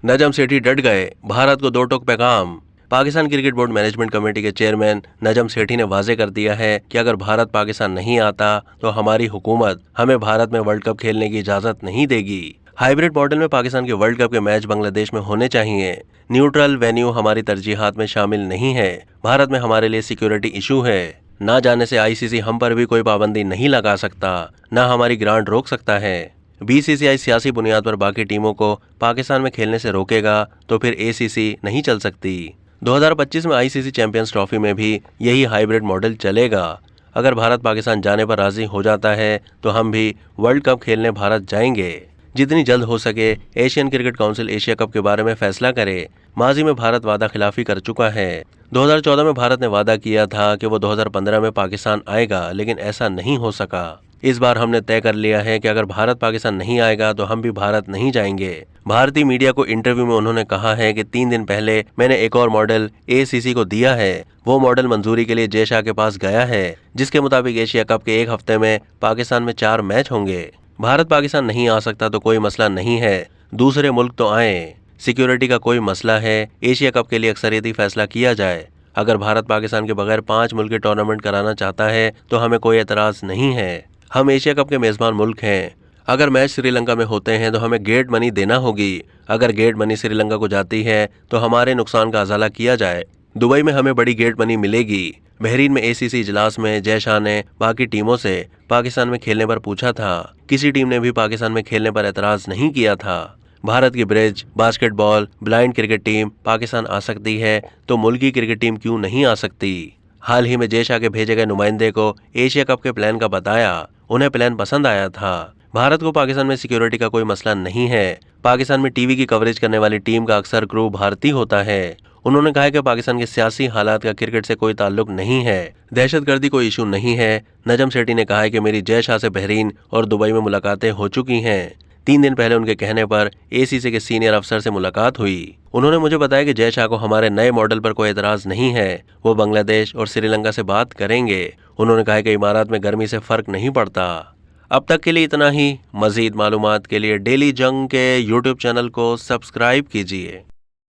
नजम सेठी डट गए, भारत को दो टोक पैगाम। Pakistan cricket board management committee के चेयरमैन नजम सेठी ने वाजे कर दिया है कि अगर भारत पाकिस्तान नहीं आता तो हमारी हुकूमत हमें भारत में वर्ल्ड कप खेलने की इजाजत नहीं देगी। हाइब्रिड मॉडल में पाकिस्तान के वर्ल्ड कप के मैच बांग्लादेश में होने चाहिए। न्यूट्रल वेन्यू हमारी तरजीहात में शामिल नहीं है। भारत में हमारे लिए सिक्योरिटी इशू है। ना जाने से आईसीसी हम पर भी कोई पाबंदी नहीं लगा सकता, न हमारी ग्रांट रोक सकता है। बीसीसीआई सियासी बुनियाद पर बाकी टीमों को पाकिस्तान में खेलने से रोकेगा तो फिर एसीसी नहीं चल सकती। 2025 में आईसीसी चैंपियंस ट्रॉफी में भी यही हाइब्रिड मॉडल चलेगा। अगर भारत पाकिस्तान जाने पर राजी हो जाता है तो हम भी वर्ल्ड कप खेलने भारत जाएंगे। जितनी जल्द हो सके Asian cricket council Asia cup के बारे में फैसला करे। माजी में भारत वादा खिलाफी कर चुका है। 2014 में भारत ने वादा किया था कि वो 2015 में पाकिस्तान आएगा, लेकिन ऐसा नहीं हो सका। इस बार हमने तय कर लिया है कि अगर भारत पाकिस्तान नहीं आएगा तो हम भी भारत नहीं जाएंगे। भारतीय मीडिया को इंटरव्यू में उन्होंने कहा है कि 3 दिन पहले मैंने एक और मॉडल एसीसी को दिया है। वो मॉडल मंजूरी के लिए जय शाह के पास गया है, जिसके मुताबिक एशिया कप के एक हफ्ते में पाकिस्तान में 4 मैच होंगे। भारत पाकिस्तान नहीं आ सकता तो कोई मसला नहीं है, दूसरे मुल्क तो आए। सिक्योरिटी का कोई मसला है, एशिया कप के लिए अक्सरियती फैसला किया जाए। अगर भारत पाकिस्तान के बगैर 5 मुल्क के टूर्नामेंट कराना चाहता है तो हमें कोई एतराज नहीं है। हम एशिया कप के मेजबान मुल्क हैं। अगर मैच श्रीलंका में होते हैं तो हमें गेट मनी देना होगी। अगर गेट मनी श्रीलंका को जाती है तो हमारे नुकसान का अजाला किया जाए। दुबई में हमें बड़ी गेट मनी मिलेगी। बहरीन में एसीसी इजलास में जय शाह ने बाकी टीमों से पाकिस्तान में खेलने पर पूछा था। किसी टीम ने भी पाकिस्तान में खेलने पर एतराज नहीं किया था। भारत की bridge, basketball, blind cricket team Pakistan आ सकती है तो मुल्की क्रिकेट टीम क्यों नहीं आ सकती। हाल ही में जय शाह के भेजे गए नुमाइंदे को एशिया कप के प्लान का बताया। उन्हें प्लान पसंद आया था। भारत को पाकिस्तान में सिक्योरिटी का कोई मसला नहीं है। पाकिस्तान में टीवी की कवरेज करने वाली टीम का अक्सर क्रू भारतीय होता है। उन्होंने कहा कि पाकिस्तान के सियासी हालात का क्रिकेट से कोई ताल्लुक नहीं है। दहशतगर्दी कोई इशू नहीं है। नजम सेठी ने कहा है कि मेरी जय शाह से बहरीन और दुबई में मुलाकातें हो चुकी हैं। 3 दिन पहले उनके कहने पर एसीसी के सीनियर अफसर से मुलाकात हुई। उन्होंने मुझे बताया कि जय शाह को हमारे नए मॉडल पर कोई एतराज नहीं है। वो बांग्लादेश और श्रीलंका से बात करेंगे। उन्होंने कहा कि इमारात में गर्मी से फर्क नहीं पड़ता। अब तक के लिए इतना ही। मजीद मालूमात के लिए डेली जंग के यूट्यूब चैनल को सब्सक्राइब कीजिए।